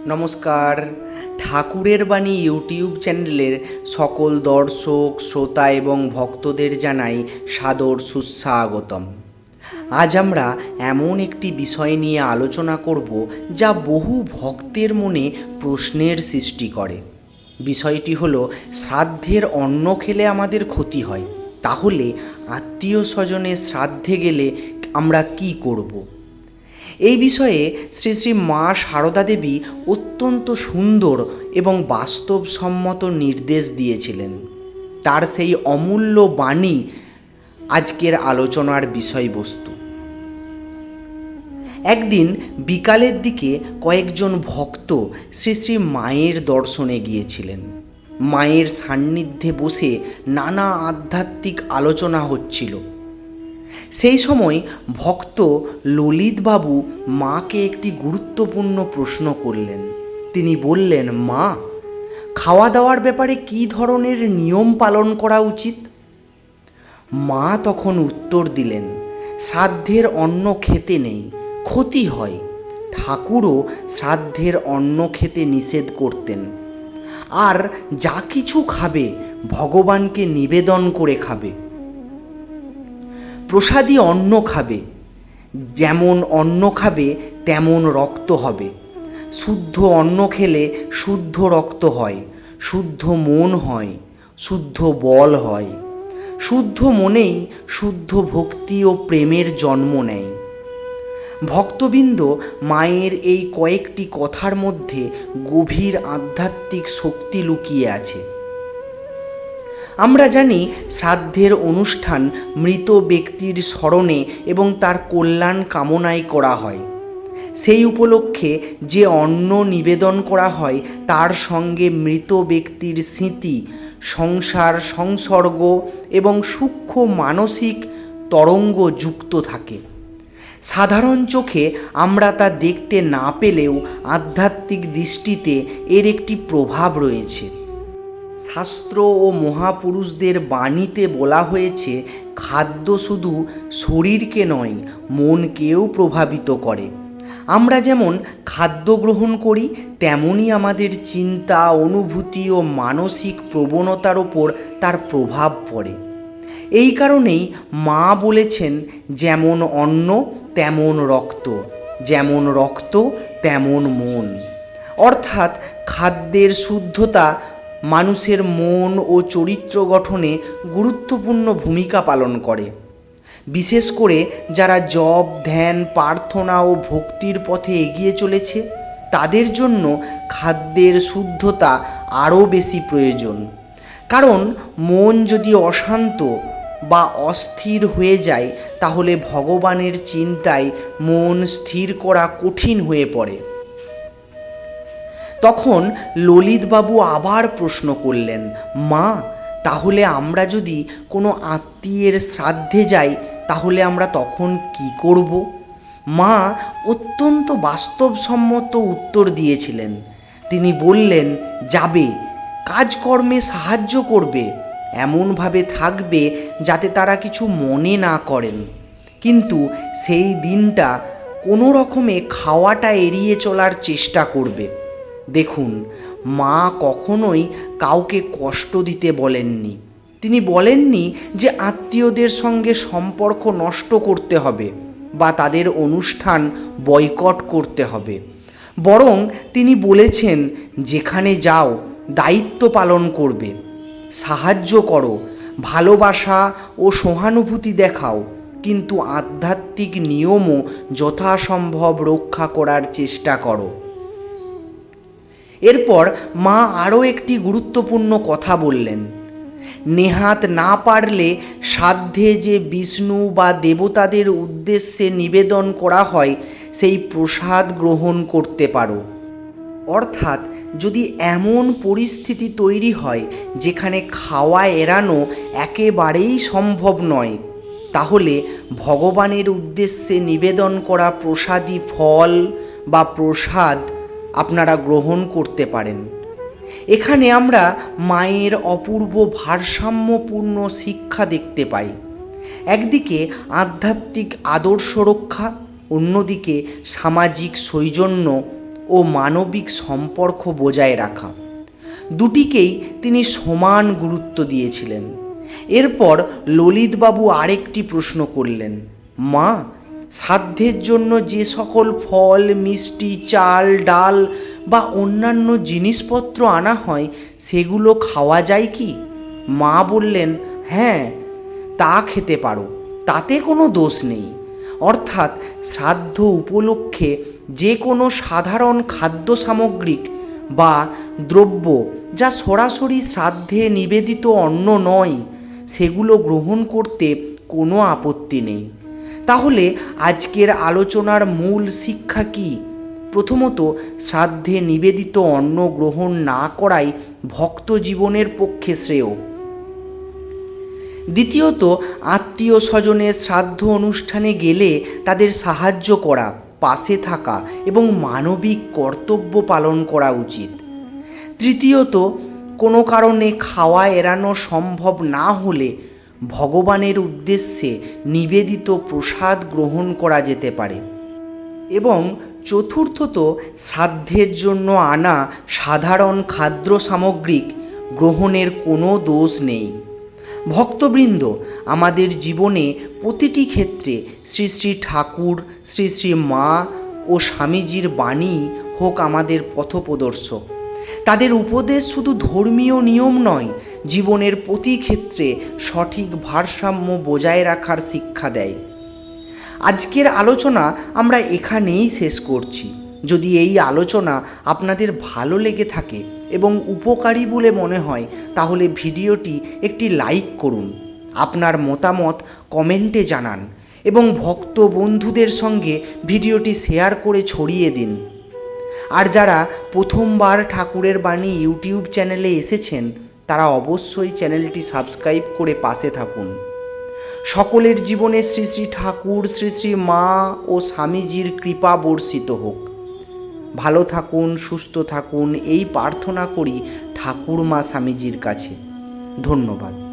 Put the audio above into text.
নমস্কার। ঠাকুরের বাণী ইউটিউব চ্যানেলের সকল দর্শক, শ্রোতা এবং ভক্তদের জানাই সাদর সুস্বাগতম। আজ আমরা এমন একটি বিষয় নিয়ে আলোচনা করব যা বহু ভক্তের মনে প্রশ্নের সৃষ্টি করে। বিষয়টি হলো, শ্রাদ্ধের অন্ন খেলে আমাদের ক্ষতি হয়, তাহলে আত্মীয় স্বজনের শ্রাদ্ধে গেলে আমরা কি করব? এই বিষয়ে শ্রী শ্রী মা সারদা দেবী অত্যন্ত সুন্দর এবং বাস্তবসম্মত নির্দেশ দিয়েছিলেন। তার সেই অমূল্য বাণী আজকের আলোচনার বিষয়বস্তু। একদিন বিকালের দিকে কয়েকজন ভক্ত শ্রী শ্রী মায়ের দর্শনে গিয়েছিলেন। মায়ের সান্নিধ্যে বসে নানা আধ্যাত্মিক আলোচনা হচ্ছিল। সেই সময় ভক্ত ললিতবাবু মাকে একটি গুরুত্বপূর্ণ প্রশ্ন করলেন। তিনি বললেন, মা, খাওয়া দাওয়ার ব্যাপারে কী ধরনের নিয়ম পালন করা উচিত? মা তখন উত্তর দিলেন, শ্রাদ্ধের অন্ন খেতে নেই, ক্ষতি হয়। ঠাকুরও শ্রাদ্ধের অন্ন খেতে নিষেধ করতেন। আর যা কিছু খাবে ভগবানকে নিবেদন করে খাবে। প্রসাদী অন্ন খাবে, যেমন অন্ন খাবে তেমন রক্ত হবে। শুদ্ধ অন্ন খেলে শুদ্ধ রক্ত হয়, শুদ্ধ মন হয়, শুদ্ধ বল হয়। শুদ্ধ মনেই শুদ্ধ ভক্তি ও প্রেমের জন্ম নেয়। ভক্তবৃন্দ, মায়ের এই কয়েকটি কথার মধ্যে গভীর আধ্যাত্মিক শক্তি লুকিয়ে আছে। আমরা জানি, শ্রাদ্ধের অনুষ্ঠান মৃত ব্যক্তির স্মরণে এবং তার কল্যাণ কামনায় করা হয়। সেই উপলক্ষে যে অন্ন নিবেদন করা হয় তার সঙ্গে মৃত ব্যক্তির স্মৃতি, সংসার, সংসর্গ এবং সূক্ষ্ম মানসিক তরঙ্গ যুক্ত থাকে। সাধারণ চোখে আমরা তা দেখতে না পেলেও আধ্যাত্মিক দৃষ্টিতে এর একটি প্রভাব রয়েছে। শাস্ত্র ও মহাপুরুষদের বাণীতে বলা হয়েছে, খাদ্য শুধু শরীরকে নয়, মনকেও প্রভাবিত করে। আমরা যেমন খাদ্য গ্রহণ করি, তেমনি আমাদের চিন্তা, অনুভূতি ও মানসিক প্রবণতার ওপর তার প্রভাব পড়ে। এই কারণেই মা বলেছেন, যেমন অন্ন তেমন রক্ত, যেমন রক্ত তেমন মন। অর্থাৎ খাদ্যের শুদ্ধতা মানুষের মন ও চরিত্র গঠনে গুরুত্বপূর্ণ ভূমিকা পালন করে। বিশেষ করে যারা জপ, ধ্যান, প্রার্থনা ও ভক্তির পথে এগিয়ে চলেছে, তাদের জন্য খাদ্যের শুদ্ধতা আরও বেশি প্রয়োজন। কারণ মন যদি অশান্ত বা অস্থির হয়ে যায়, তাহলে ভগবানের চিন্তায় মন স্থির করা কঠিন হয়ে পড়ে। তখন ললিতবাবু আবার প্রশ্ন করলেন, মা, তাহলে আমরা যদি কোনো আত্মীয়ের শ্রাদ্ধে যাই, তাহলে আমরা তখন কি করব? মা অত্যন্ত বাস্তবসম্মত উত্তর দিয়েছিলেন। তিনি বললেন, যাবে, কাজকর্মে সাহায্য করবে, এমনভাবে থাকবে যাতে তারা কিছু মনে না করেন। কিন্তু সেই দিনটা কোনো রকমে খাওয়াটা এড়িয়ে চলার চেষ্টা করবে। দেখুন, মা কখনোই কাউকে কষ্ট দিতে বলেননি। তিনি বলেননি যে আত্মীয়দের সঙ্গে সম্পর্ক নষ্ট করতে হবে বা তাদের অনুষ্ঠান বয়কট করতে হবে। বরং তিনি বলেছেন, যেখানে যাও দায়িত্ব পালন করবে, সাহায্য করো, ভালোবাসা ও সহানুভূতি দেখাও, কিন্তু আধ্যাত্মিক নিয়মও যথাসম্ভব রক্ষা করার চেষ্টা করো। এরপর মা আরও একটি গুরুত্বপূর্ণ কথা বললেন, নেহাত না পারলে শ্রাদ্ধে যে বিষ্ণু বা দেবতাদের উদ্দেশ্যে নিবেদন করা হয় সেই প্রসাদ গ্রহণ করতে পারো। অর্থাৎ যদি এমন পরিস্থিতি তৈরি হয় যেখানে খাওয়া এড়ানো একেবারেই সম্ভব নয়, তাহলে ভগবানের উদ্দেশ্যে নিবেদন করা প্রসাদী ফল বা প্রসাদ আপনারা গ্রহণ করতে পারেন। এখানে আমরা মায়ের অপূর্ব ভারসাম্যপূর্ণ শিক্ষা দেখতে পাই। একদিকে আধ্যাত্মিক আদর্শ রক্ষা, অন্যদিকে সামাজিক সৌজন্য ও মানবিক সম্পর্ক বজায় রাখা, দুটিকেই তিনি সমান গুরুত্ব দিয়েছিলেন। এরপর ললিতবাবু আরেকটি প্রশ্ন করলেন, মা, শ্রাদ্ধের জন্য যে সকল ফল, মিষ্টি, চাল, ডাল বা অন্যান্য জিনিসপত্র আনা হয় সেগুলো খাওয়া যায় কি? মা বললেন, হ্যাঁ, তা খেতে পারো, তাতে কোনো দোষ নেই। অর্থাৎ শ্রাদ্ধ উপলক্ষে যে কোনো সাধারণ খাদ্য সামগ্রিক বা দ্রব্য যা সরাসরি শ্রাদ্ধে নিবেদিত অন্ন নয় সেগুলো গ্রহণ করতে কোনো আপত্তি নেই। তাহলে আজকের আলোচনার মূল শিক্ষা কি? প্রথমত, শ্রাদ্ধে নিবেদিত অন্ন গ্রহণ না করাই ভক্ত জীবনের পক্ষে শ্রেয়। দ্বিতীয়ত, আত্মীয় স্বজনের শ্রাদ্ধ অনুষ্ঠানে গেলে তাদের সাহায্য করা, পাশে থাকা এবং মানবিক কর্তব্য পালন করা উচিত। তৃতীয়ত, কোনো কারণে খাওয়া এড়ানো সম্ভব না হলে ভগবানের উদ্দেশ্যে নিবেদিত প্রসাদ গ্রহণ করা যেতে পারে। এবং চতুর্থত, শ্রাদ্ধের জন্য আনা সাধারণ খাদ্য সামগ্রিক গ্রহণের কোনো দোষ নেই। ভক্তবৃন্দ, আমাদের জীবনে প্রতিটি ক্ষেত্রে শ্রী শ্রী ঠাকুর, শ্রী শ্রী মা ও স্বামীজির বাণী হোক আমাদের পথপ্রদর্শক। তাদের উপদেশ শুধু ধর্মীয় নিয়ম নয়, জীবনের প্রতি ক্ষেত্রে সঠিক ভারসাম্য বজায় রাখার শিক্ষা দেয়। আজকের আলোচনা আমরা এখানেই শেষ করছি। যদি এই আলোচনা আপনাদের ভালো লেগে থাকে এবং উপকারী বলে মনে হয় তাহলে ভিডিওটি একটি লাইক করুন, আপনার মতামত কমেন্টে জানান এবং ভক্ত বন্ধুদের সঙ্গে ভিডিওটি শেয়ার করে ছড়িয়ে দিন। আর যারা প্রথমবার ঠাকুরের বাণী ইউটিউব চ্যানেলে এসেছেন তারা অবশ্যই চ্যানেলটি সাবস্ক্রাইব করে পাশে থাকুন। সকলের জীবনে শ্রী শ্রী ঠাকুর, শ্রী শ্রী মা ও স্বামীজির কৃপা বর্ষিত হোক। ভালো থাকুন, সুস্থ থাকুন, এই প্রার্থনা করি ঠাকুর মা স্বামীজির কাছে। ধন্যবাদ।